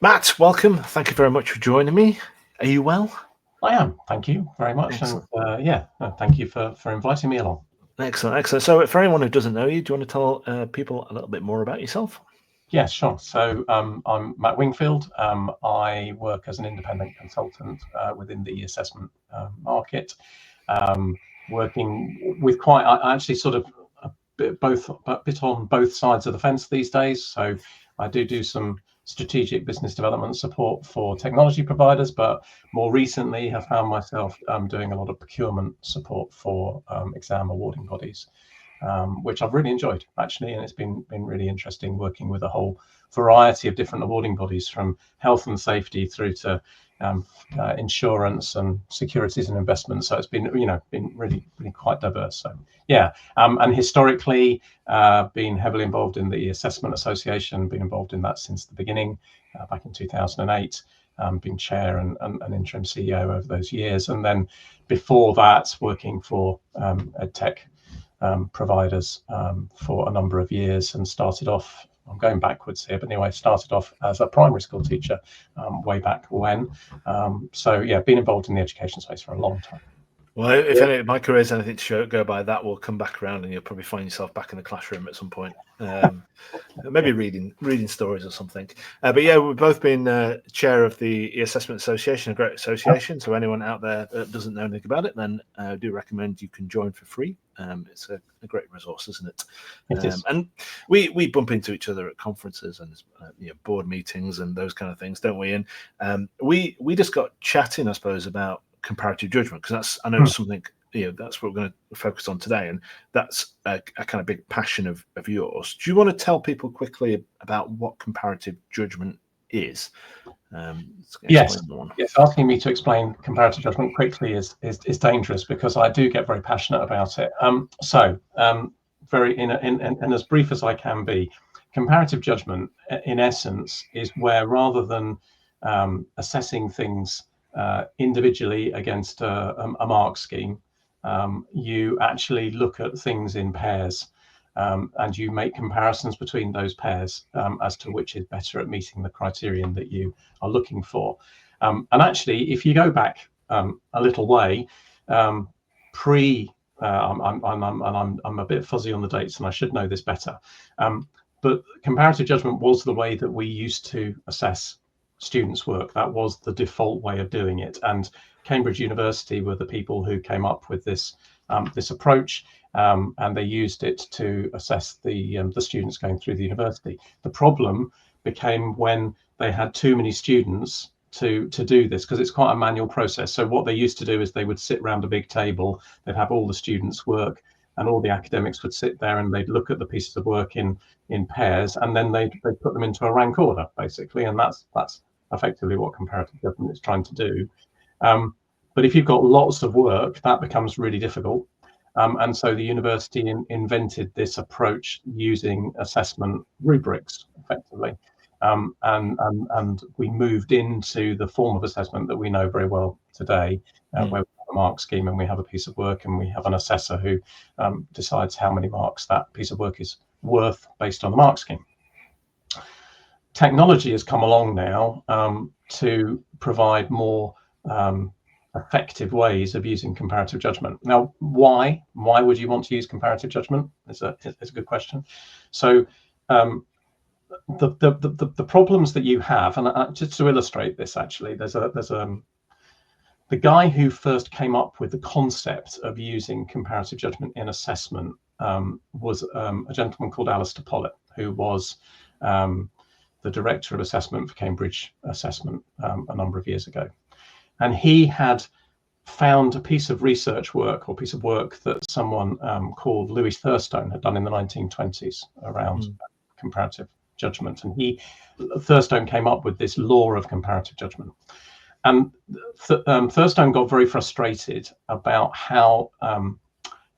Matt, welcome. Thank you very much for joining me. Are you well? I am. Thank you very much. Excellent. Thank you for inviting me along. Excellent. So, for anyone who doesn't know you, do you want to tell people a little bit more about yourself? Yes, sure. So I'm Matt Wingfield. I work as an independent consultant within the assessment market, working with I actually sort of a bit on both sides of the fence these days. So I do some strategic business development support for technology providers, but more recently have found myself doing a lot of procurement support for exam awarding bodies. Which I've really enjoyed actually, and it's been really interesting working with a whole variety of different awarding bodies, from health and safety through to insurance and securities and investments. So it's been been really quite diverse. So yeah, and historically been heavily involved in the Assessment Association, been involved in that since the beginning, back in 2008. Been chair and interim CEO over those years, and then before that working for EdTech providers for a number of years, and started off, I'm going backwards here, but anyway, started off as a primary school teacher way back when. So yeah, been involved in the education space for a long time. Well, if my career is anything to go by, that will come back around, and you'll probably find yourself back in the classroom at some point. Maybe reading stories or something. But yeah, we've both been chair of the Assessment Association, a great association. So anyone out there that doesn't know anything about it, then I do recommend you can join for free. It's a great resource, isn't it? It is. And we bump into each other at conferences and board meetings and those kind of things, don't we? And we just got chatting, I suppose, about comparative judgment, because that's, I know, something, that's what we're going to focus on today, and that's a kind of big passion of yours. Do you want to tell people quickly about what comparative judgment is? Yes. Asking me to explain comparative judgment quickly is dangerous, because I do get very passionate about it. Very in as brief as I can be, comparative judgment, in essence, is where, rather than assessing things individually against a mark scheme, you actually look at things in pairs, and you make comparisons between those pairs as to which is better at meeting the criterion that you are looking for. And actually, if you go back a little way, I'm a bit fuzzy on the dates, and I should know this better. But comparative judgment was the way that we used to assess students' work. That was the default way of doing it, and Cambridge University were the people who came up with this approach, and they used it to assess the students going through the university. The problem became when they had too many students to do this, because it's quite a manual process. So what they used to do is they would sit around a big table, they'd have all the students' work, and all the academics would sit there and they'd look at the pieces of work in pairs, and then they'd put them into a rank order, basically, and that's effectively what comparative judgment is trying to do. But if you've got lots of work, that becomes really difficult. And so the university invented this approach using assessment rubrics, effectively. And we moved into the form of assessment that we know very well today, where we have a mark scheme, and we have a piece of work, and we have an assessor who decides how many marks that piece of work is worth based on the mark scheme. Technology has come along now to provide more effective ways of using comparative judgment. Now, why would you want to use comparative judgment? It's a good question. So the problems that you have, and just to illustrate this, actually, there's the guy who first came up with the concept of using comparative judgment in assessment was a gentleman called Alistair Pollitt, who was the director of assessment for Cambridge Assessment a number of years ago. And he had found a piece of research work, or piece of work, that someone called Louis Thurstone had done in the 1920s around comparative judgment. And Thurstone came up with this law of comparative judgment. And Thurstone got very frustrated about how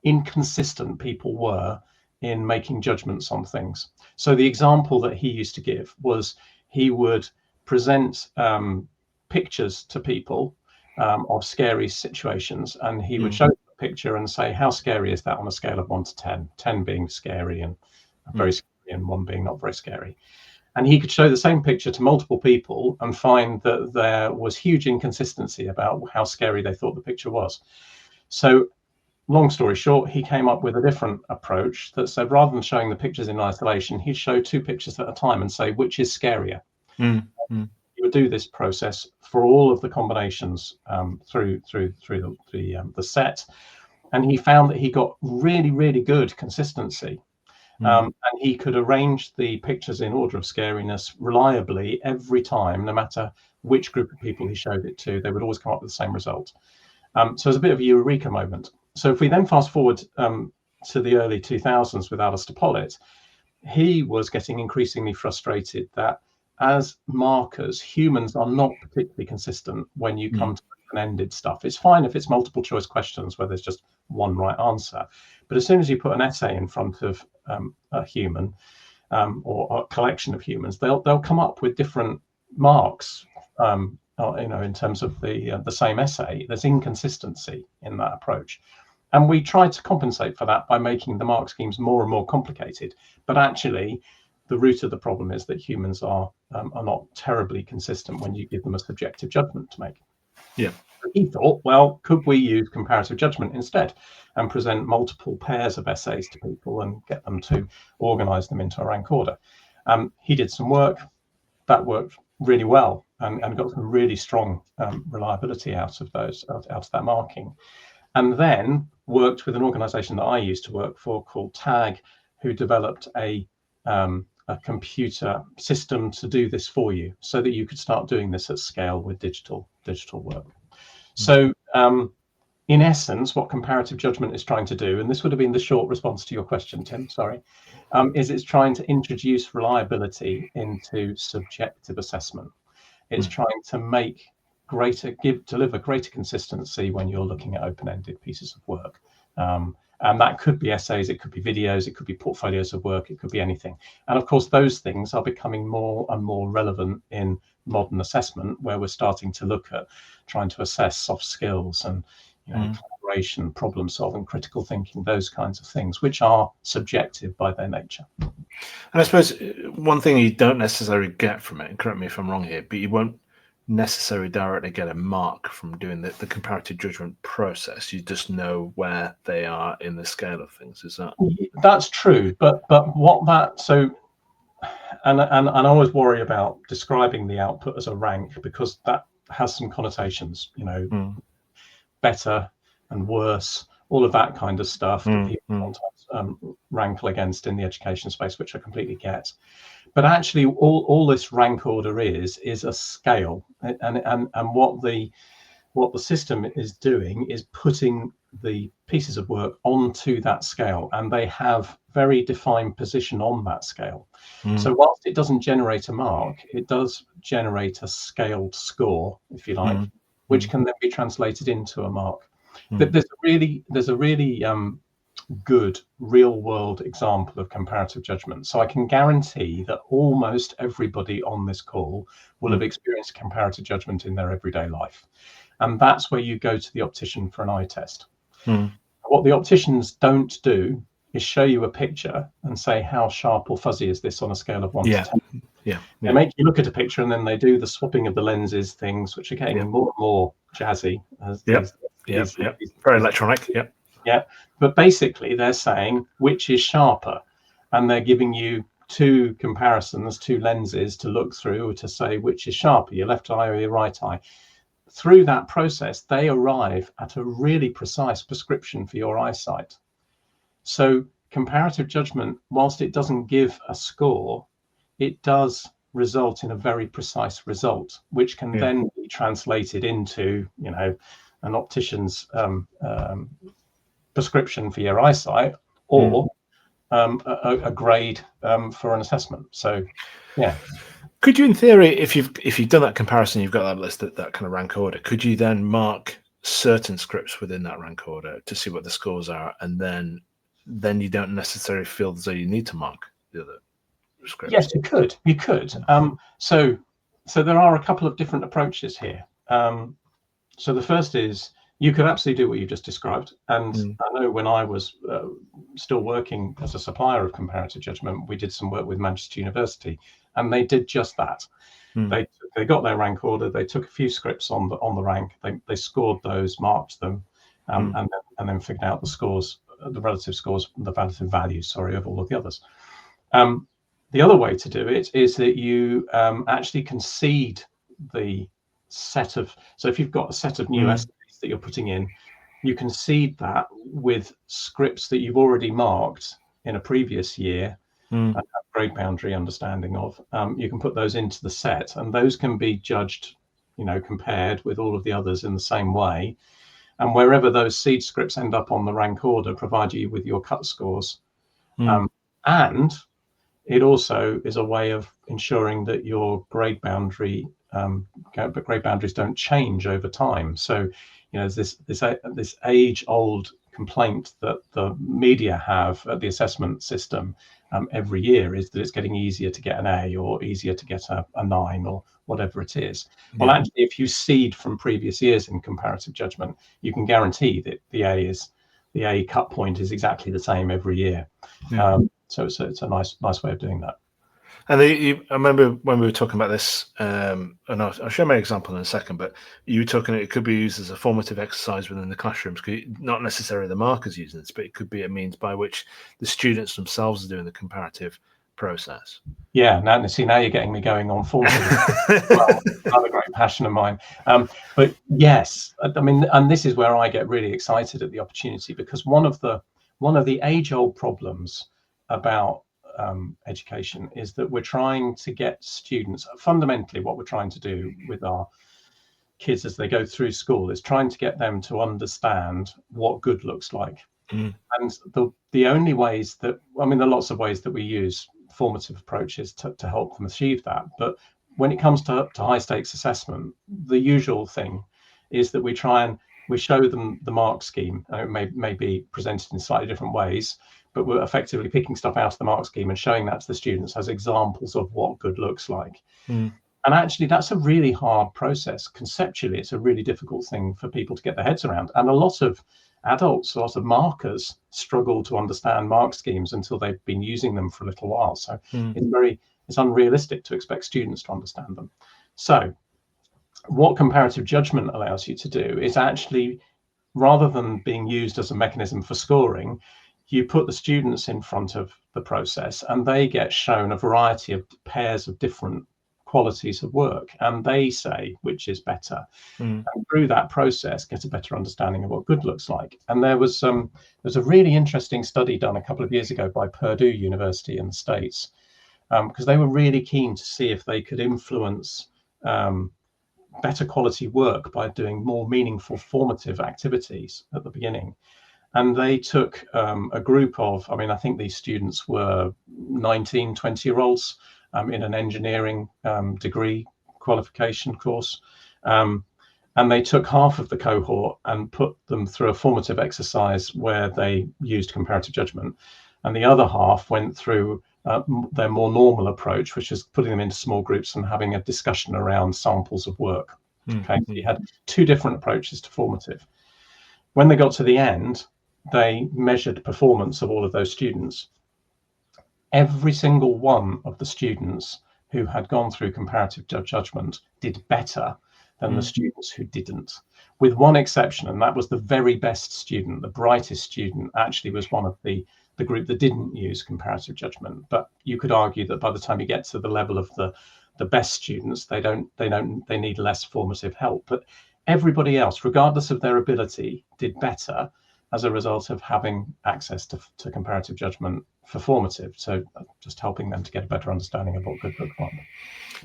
inconsistent people were in making judgments on things. So the example that he used to give was, he would present pictures to people of scary situations, and he would show the picture and say, how scary is that on a scale of 1 to 10, 10 being scary and very scary, and 1 being not very scary. And he could show the same picture to multiple people and find that there was huge inconsistency about how scary they thought the picture was. So long story short, he came up with a different approach that said, rather than showing the pictures in isolation, he'd show 2 pictures at a time and say, which is scarier? He would do this process for all of the combinations through the set. And he found that he got really, really good consistency. And he could arrange the pictures in order of scariness reliably every time, no matter which group of people he showed it to. They would always come up with the same result. So it's a bit of a eureka moment. So if we then fast forward to the early 2000s with Alistair Pollitt, he was getting increasingly frustrated that as markers, humans are not particularly consistent when you come to open-ended stuff. It's fine if it's multiple choice questions where there's just one right answer. But as soon as you put an essay in front of a human or a collection of humans, they'll come up with different marks. In terms of the same essay, there's inconsistency in that approach. And we tried to compensate for that by making the mark schemes more and more complicated. But actually, the root of the problem is that humans are not terribly consistent when you give them a subjective judgment to make. Yeah. He thought, well, could we use comparative judgment instead and present multiple pairs of essays to people and get them to organize them into a rank order? He did some work that worked really well and got some really strong reliability out of that marking. And then worked with an organization that I used to work for called TAG, who developed a computer system to do this for you so that you could start doing this at scale with digital work. So in essence, what comparative judgment is trying to do, and this would have been the short response to your question, Tim, sorry, is it's trying to introduce reliability into subjective assessment. It's trying to deliver greater consistency when you're looking at open-ended pieces of work. And that could be essays, it could be videos, it could be portfolios of work, it could be anything. And of course, those things are becoming more and more relevant in modern assessment, where we're starting to look at trying to assess soft skills and collaboration, problem solving, critical thinking, those kinds of things, which are subjective by their nature. And I suppose one thing you don't necessarily get from it, and correct me if I'm wrong here, but you won't necessarily directly get a mark from doing the comparative judgment process. You just know where they are in the scale of things. Is that? That's true, but what that so. And I always worry about describing the output as a rank, because that has some connotations, better and worse, all of that kind of stuff that people sometimes rankle against in the education space, which I completely get. But actually, all this rank order is a scale, and what the system is doing is putting the pieces of work onto that scale, and they have very defined position on that scale. So whilst it doesn't generate a mark, it does generate a scaled score, if you like, which can then be translated into a mark. There's a really good real world example of comparative judgment. So I can guarantee that almost everybody on this call will have experienced comparative judgment in their everyday life. And that's where you go to the optician for an eye test. What the opticians don't do is show you a picture and say, how sharp or fuzzy is this on a scale of 1 to 10? They make you look at a picture, and then they do the swapping of the lenses things, which are getting more and more jazzy. Very electronic. But basically they're saying which is sharper, and they're giving you 2 comparisons, 2 lenses to look through to say which is sharper, your left eye or your right eye. Through that process, they arrive at a really precise prescription for your eyesight. So comparative judgment, whilst it doesn't give a score, it does result in a very precise result, which can then be translated into, an optician's prescription for your eyesight, or a grade for an assessment. So, Could you, in theory, if you've done that comparison, you've got that list, that kind of rank order, could you then mark certain scripts within that rank order to see what the scores are, and then you don't necessarily feel as though you need to mark the other scripts? Yes, you could. So there are a couple of different approaches here. So the first is You could absolutely do what you just described. And Mm. I know when I was still working as a supplier of comparative judgment, we did some work with Manchester University, and they did just that. Mm. They got their rank order. They took a few scripts on the rank. They scored those, marked them, and then figured out the scores, the relative scores, the relative values, sorry, of all of the others. The other way to do it is that you actually concede the set of. So if you've got a set of new essays that you're putting in, you concede that with scripts that you've already marked in a previous year. And have grade boundary understanding of, you can put those into the set, and those can be judged, compared with all of the others in the same way. And wherever those seed scripts end up on the rank order, provide you with your cut scores. And it also is a way of ensuring that your grade boundaries don't change over time. So, this age-old complaint that the media have at the assessment system every year is that it's getting easier to get an A or easier to get a 9 or whatever it is. Yeah. Well, actually, if you seed from previous years in comparative judgment, you can guarantee that the A cut point is exactly the same every year. Yeah. So it's a nice way of doing that. And I remember when we were talking about this, and I'll show my example in a second, but you were talking it could be used as a formative exercise within the classrooms, not necessarily the markers using this, but it could be a means by which the students themselves are doing the comparative process. Yeah, now you're getting me going on formative. Well, another great passion of mine. But yes, I mean, and this is where I get really excited at the opportunity, because one of the age-old problems about education is that we're trying to get students, fundamentally what we're trying to do with our kids as they go through school is trying to get them to understand what good looks like. And the only ways that, I mean, there are lots of ways that we use formative approaches to help them achieve that, but when it comes to high stakes assessment, the usual thing is that we show them the mark scheme. It may be presented in slightly different ways, but we're effectively picking stuff out of the mark scheme and showing that to the students as examples of what good looks like. And actually, that's a really hard process. Conceptually, it's a really difficult thing for people to get their heads around. And a lot of adults, a lot of markers struggle to understand mark schemes until they've been using them for a little while. So it's unrealistic to expect students to understand them. So what comparative judgment allows you to do is actually, rather than being used as a mechanism for scoring, you put the students in front of the process and they get shown a variety of pairs of different qualities of work, and they say which is better. And through that process, get a better understanding of what good looks like. And there's a really interesting study done a couple of years ago by Purdue University in the States, because they were really keen to see if they could influence better quality work by doing more meaningful formative activities at the beginning. And they took a group of, I think these students were 19, 20-year-olds in an engineering degree qualification course. And they took half of the cohort and put them through a formative exercise where they used comparative judgment. And the other half went through their more normal approach, which is putting them into small groups and having a discussion around samples of work. Okay, so you had two different approaches to formative. When they got to the end, they measured performance of all of those students. Every single one of the students who had gone through comparative judgment did better than the students who didn't, with one exception, and that was the very best student, the brightest student, actually was one of the group that didn't use comparative judgment. But you could argue that by the time you get to the level of the best students, they need less formative help. But everybody else, regardless of their ability, did better as a result of having access to comparative judgment for formative. So just helping them to get a better understanding of what good looks like.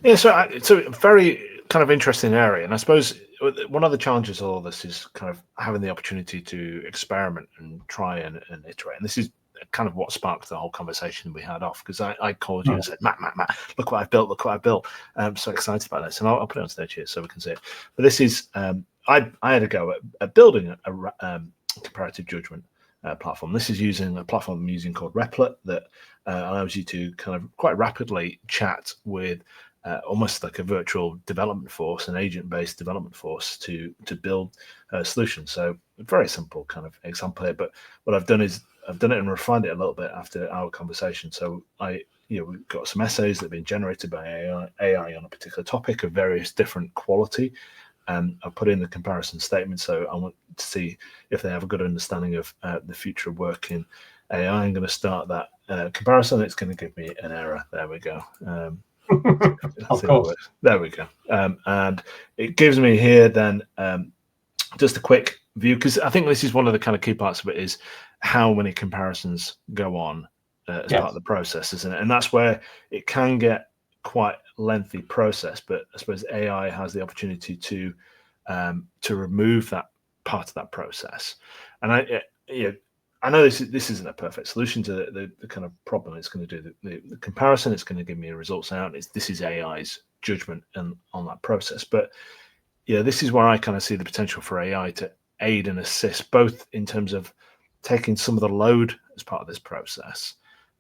Yeah, so it's a very kind of interesting area. And I suppose one of the challenges of all this is kind of having the opportunity to experiment and try and iterate. And this is kind of what sparked the whole conversation we had off, because I called you and said, Matt, look what I've built. I'm so excited about this. And I'll put it on stage here so we can see it. But this is, I had a go at building a comparative judgment platform. This is using a platform I'm using called Replit that allows you to kind of quite rapidly chat with almost like a virtual development force, an agent-based development force to build solutions. So a very simple kind of example here, but what I've done is I've done it and refined it a little bit after our conversation. So we've got some essays that have been generated by AI on a particular topic of various different quality. And I put in the comparison statement. So I want to see if they have a good understanding of the future of work in AI. I'm going to start that comparison. It's going to give me an error. There we go. Of course. There we go. And it gives me here then just a quick view, because I think this is one of the kind of key parts of it, is how many comparisons go on as part of the process, isn't it? And that's where it can get quite lengthy process, but I suppose AI has the opportunity to remove that part of that process. And I know this isn't a perfect solution to the kind of problem. It's going to do the comparison. It's going to give me results out. This is AI's judgment on that process. But this is where I kind of see the potential for AI to aid and assist, both in terms of taking some of the load as part of this process,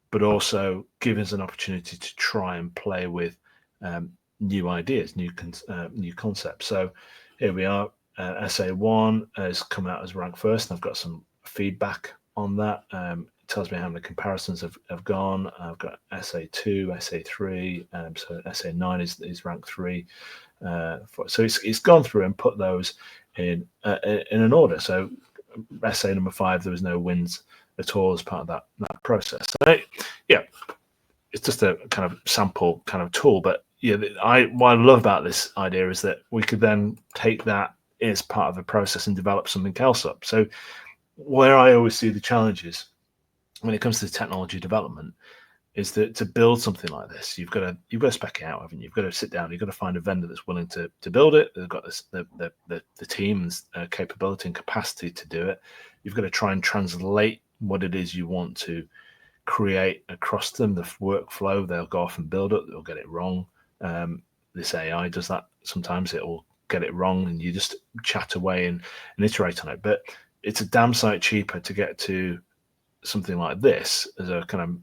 but also give us an opportunity to try and play with new ideas, new concepts. So here we are. Essay 1 has come out as ranked first, and I've got some feedback on that. It tells me how many comparisons have gone. I've got essay 2, essay 3, so essay 9 is ranked 3. So it's gone through and put those in an order. So essay number 5, there was no wins at all as part of that process. So it's just a kind of sample kind of tool. But what I love about this idea is that we could then take that as part of the process and develop something else up. So where I always see the challenges when it comes to technology development is that to build something like this, you've got to spec it out, haven't you? You've got to sit down, you've got to find a vendor that's willing to build it. They've got the team's capability and capacity to do it. You've got to try and translate what it is you want to create across them, the workflow. They'll go off and build it, they'll get it wrong. This AI does that sometimes. It will get it wrong, and you just chat away and iterate on it. But it's a damn sight cheaper to get to something like this as a kind of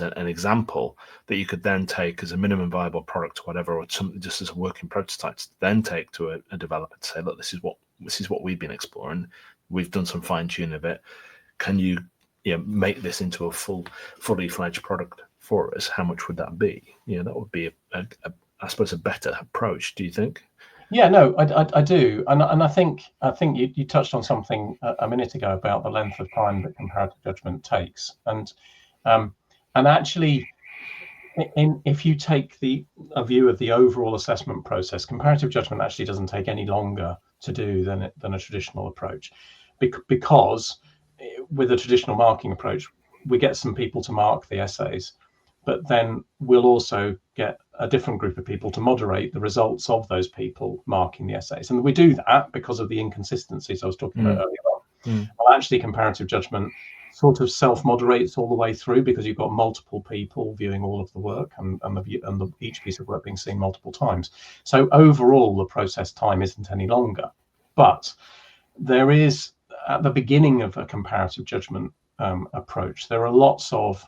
an example that you could then take as a minimum viable product or whatever, or something just as a working prototype to then take to a developer to say, look, this is what we've been exploring. We've done some fine tuning of it. Can you make this into a fully fledged product for us? How much would that be? That would be I suppose a better approach. Do you think? Yeah, no, I do, and I think you touched on something a minute ago about the length of time that comparative judgment takes, and actually, if you take a view of the overall assessment process, comparative judgment actually doesn't take any longer to do than a traditional approach, because with a traditional marking approach, we get some people to mark the essays, but then we'll also get a different group of people to moderate the results of those people marking the essays. And we do that because of the inconsistencies I was talking about earlier on. Well, actually, comparative judgment sort of self-moderates all the way through, because you've got multiple people viewing all of the work and each piece of work being seen multiple times. So overall, the process time isn't any longer. But there is, at the beginning of a comparative judgment approach, there are lots of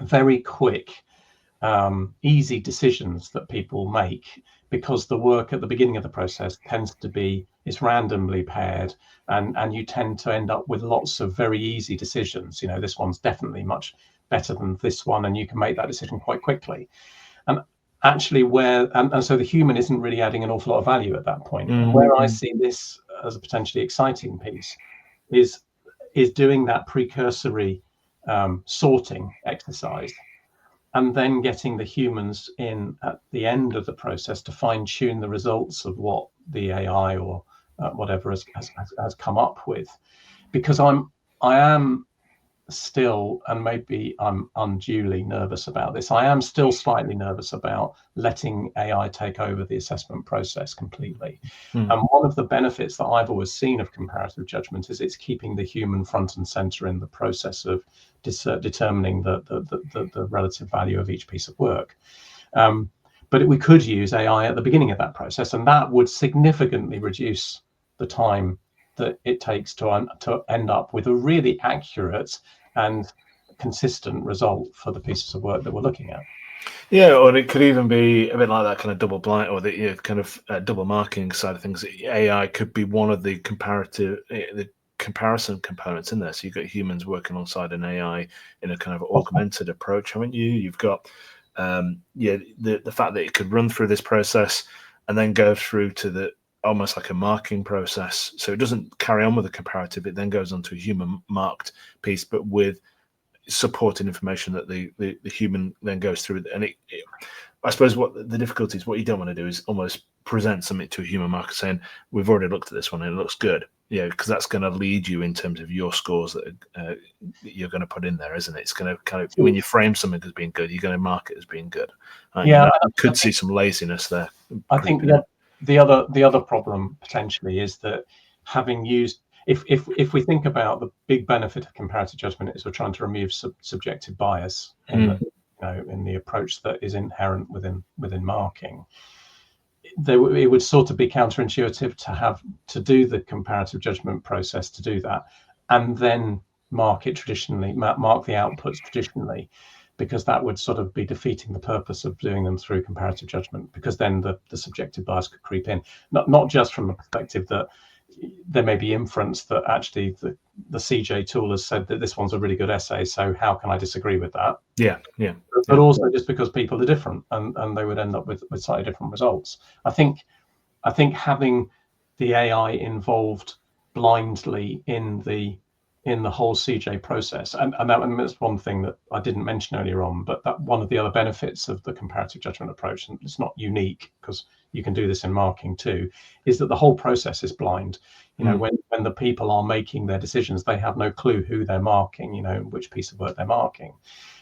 very quick, easy decisions that people make, because the work at the beginning of the process tends to be, it's randomly paired, and you tend to end up with lots of very easy decisions. This one's definitely much better than this one, and you can make that decision quite quickly. And actually, so the human isn't really adding an awful lot of value at that point. And where I see this as a potentially exciting piece is doing that precursory sorting exercise, and then getting the humans in at the end of the process to fine tune the results of what the AI or whatever has come up with. Because I am still, and maybe I'm unduly nervous about this, I am still slightly nervous about letting AI take over the assessment process completely. And one of the benefits that I've always seen of comparative judgment is it's keeping the human front and center in the process of determining the relative value of each piece of work. But we could use AI at the beginning of that process, and that would significantly reduce the time that it takes to end up with a really accurate and consistent result for the pieces of work that we're looking at. Yeah, or it could even be a bit like that kind of double blind or the kind of double marking side of things. AI could be one of the the comparison components in there. So you've got humans working alongside an AI in a kind of augmented approach, haven't you? You've got the fact that it could run through this process and then go through to the almost like a marking process. So it doesn't carry on with the comparative. It then goes on to a human marked piece, but with supporting information that the human then goes through. And I suppose what the difficulty is, what you don't want to do is almost present something to a human marker saying, we've already looked at this one and it looks good. Yeah, because that's going to lead you in terms of your scores that you're going to put in there, isn't it? It's going to kind of, when you frame something as being good, you're going to mark it as being good. Yeah, I could see some laziness there. I think that the other problem potentially is that having used, if we think about the big benefit of comparative judgment is we're trying to remove subjective bias in the approach that is inherent within marking. It would sort of be counterintuitive to have to do the comparative judgment process to do that, and then mark it traditionally, mark the outputs traditionally, because that would sort of be defeating the purpose of doing them through comparative judgment, because then the subjective bias could creep in, not just from the perspective that there may be inference that actually the CJ tool has said that this one's a really good essay, so how can I disagree with that? But also just because people are different and they would end up with slightly different results. I think having the AI involved blindly in the whole CJ process, and that's one thing that I didn't mention earlier on, but that one of the other benefits of the comparative judgment approach, and it's not unique because you can do this in marking too, is that the whole process is blind. When the people are making their decisions, they have no clue who they're marking, which piece of work they're marking.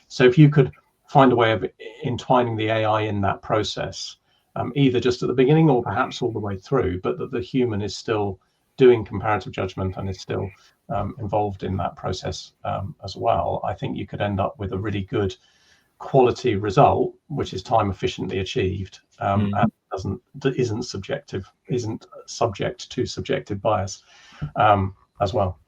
So if you could find a way of entwining the AI in that process, either just at the beginning or perhaps all the way through, but that the human is still doing comparative judgment and is still involved in that process as well, I think you could end up with a really good quality result, which is time efficiently achieved, and isn't subject to subjective bias as well.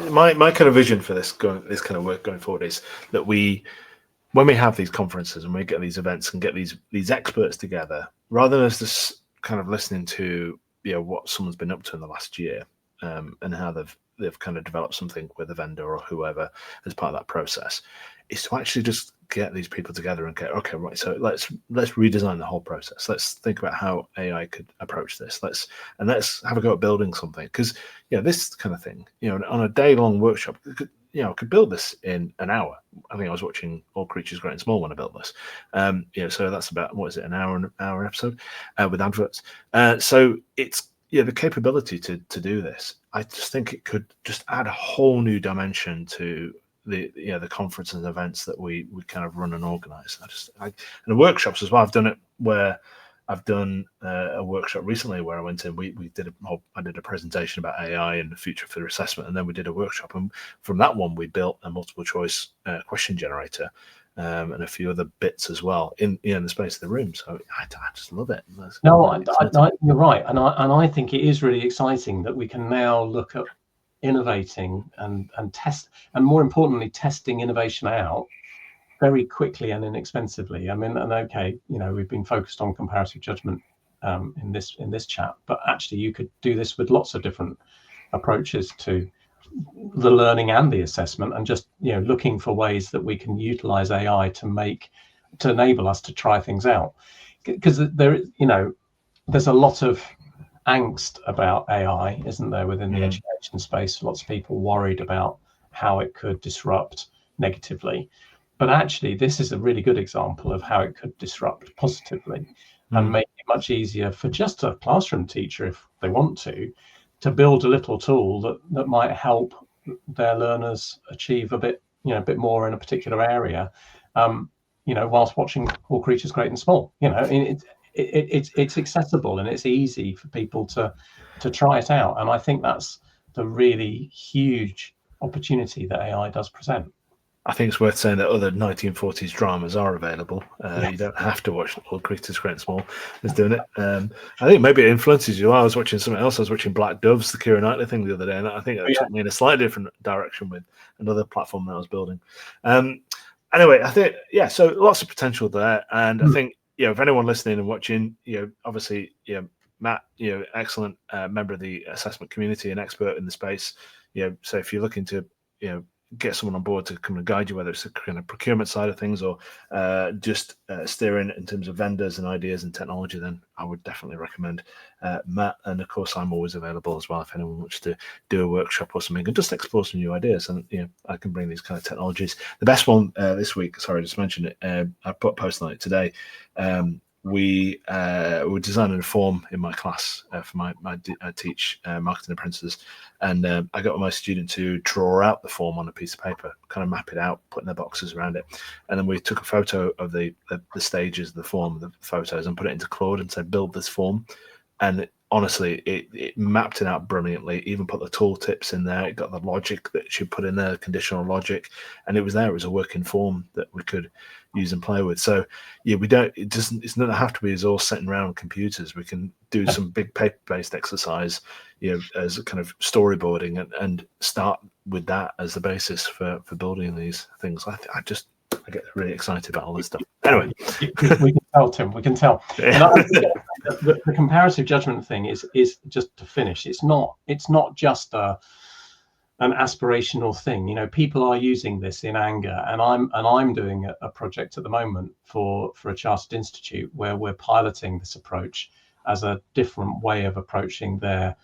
My kind of vision for this kind of work going forward is that when we have these conferences and we get these events and get these experts together, rather than us just kind of listening to what someone's been up to in the last year and how they've kind of developed something with a vendor or whoever as part of that process, is to actually just get these people together and go, okay, right, so let's redesign the whole process. Let's think about how AI could approach this. Let's have a go at building something, because this kind of thing, on a day-long workshop, could build this in an hour. I think I was watching All Creatures Great and Small when I built this. So that's about, what is it, an hour episode with adverts. So it's the capability to do this. I just think it could just add a whole new dimension to the conferences and events that we kind of run and organize. And the workshops as well. I've done it where I've done a workshop recently where I went in. I did a presentation about AI and the future for assessment, and then we did a workshop. And from that one, we built a multiple choice question generator and a few other bits as well in the space of the room. So I just love it. You're right, and I think it is really exciting that we can now look at innovating and test, and more importantly, testing innovation out very quickly and inexpensively. I mean, and okay, we've been focused on comparative judgment in this chat, but actually you could do this with lots of different approaches to the learning and the assessment, and just looking for ways that we can utilize AI to enable us to try things out, because there's a lot of angst about AI, isn't there, within the education space? Lots of people worried about how it could disrupt negatively. But actually, this is a really good example of how it could disrupt positively and make it much easier for just a classroom teacher, if they want to build a little tool that might help their learners achieve a bit more in a particular area, whilst watching All Creatures Great and Small. It's accessible and it's easy for people to try it out. And I think that's the really huge opportunity that AI does present. I think it's worth saying that other 1940s dramas are available. You don't have to watch All Creatures Great and Small as doing it. I think maybe it influences you. I was watching something else. I was watching Black Doves, the Keira Knightley thing the other day, and I think it took me in a slightly different direction with another platform that I was building. anyway, I think, yeah, so lots of potential there. And I think, if anyone listening and watching, obviously, Matt, excellent member of the assessment community and expert in the space. So if you're looking to, get someone on board to come and guide you, whether it's the kind of procurement side of things or just steering in terms of vendors and ideas and technology, then I would definitely recommend Matt. And of course, I'm always available as well if anyone wants to do a workshop or something and just explore some new ideas. And I can bring these kind of technologies. The best one this week, sorry, I just mentioned it. I put a post on it today. We were designing a form in my class for I teach marketing apprentices, and I got my student to draw out the form on a piece of paper, kind of map it out, putting their boxes around it, and then we took a photo of the stages of the form, the photos, and put it into Claude and said, build this form. And honestly, it mapped it out brilliantly, even put the tooltips in there. It got the logic that you put in there, conditional logic, and it was there. It was a working form that we could use and play with. So yeah, it doesn't have to be all sitting around computers. We can do some big paper-based exercise, as a kind of storyboarding and start with that as the basis for building these things. I get really excited about all this stuff. Anyway, we can tell, Tim. We can tell. And I think the comparative judgment thing is just to finish. It's not just an aspirational thing. People are using this in anger, and I'm doing a project at the moment for a chartered institute where we're piloting this approach as a different way of approaching their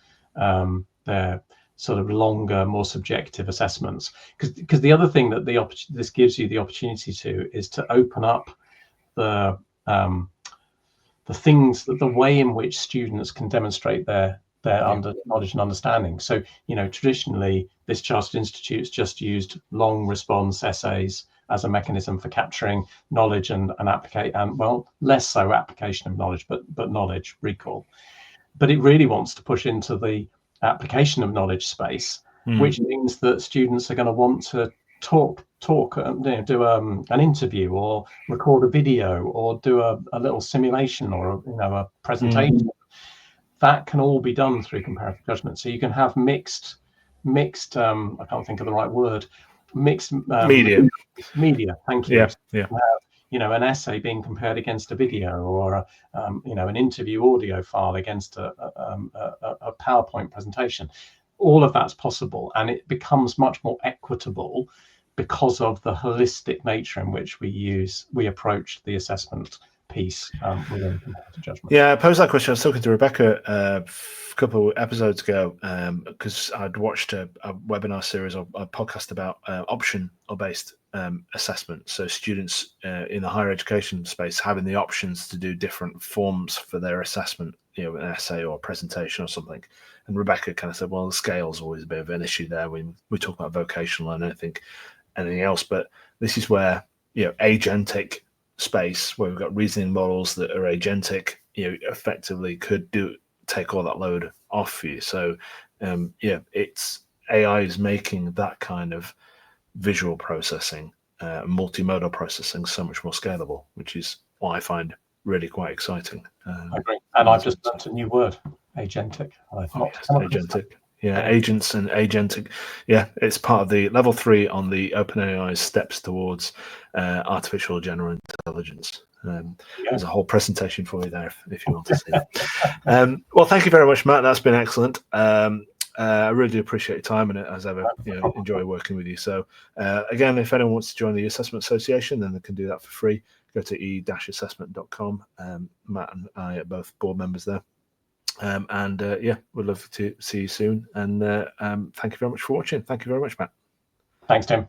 sort of longer, more subjective assessments. Because the other thing that this gives you the opportunity to is to open up the things, the way in which students can demonstrate their knowledge and understanding. So, traditionally, this chartered institute's just used long response essays as a mechanism for capturing knowledge and less so application of knowledge, but knowledge recall. But it really wants to push into the application of knowledge space, which means that students are going to want to talk, do an interview or record a video or do a little simulation or a presentation. That can all be done through comparative judgment. So you can have mixed I can't think of the right word, mixed media. Thank you. Yeah. An essay being compared against a video, or an interview audio file against a PowerPoint presentation. All of that's possible, and it becomes much more equitable because of the holistic nature in which we approach the assessment piece within comparative judgment. Yeah, I posed that question. I was talking to Rebecca a couple of episodes ago because I'd watched a webinar series or a podcast about option or based assessment. So students in the higher education space having the options to do different forms for their assessment, an essay or a presentation or something. And Rebecca kind of said, well, the scale's always a bit of an issue there when we talk about vocational and anything else. But this is where, agentic space, where we've got reasoning models that are agentic, effectively could take all that load off for you. So it's AI is making that kind of visual processing, multimodal processing so much more scalable, which is what I find really quite exciting. I agree. And I've just learned a new word, agentic. Agentic. Yeah, agents and agentic. Yeah, it's part of the level 3 on the OpenAI steps towards artificial general intelligence. There's a whole presentation for you there if you want to see it. Well, thank you very much, Matt. That's been excellent. I really do appreciate your time, and as ever, enjoy working with you. So again, if anyone wants to join the Assessment Association, then they can do that for free. Go to e-assessment.com. Matt and I are both board members there. We'd love to see you soon. And thank you very much for watching. Thank you very much, Matt. Thanks, Tim.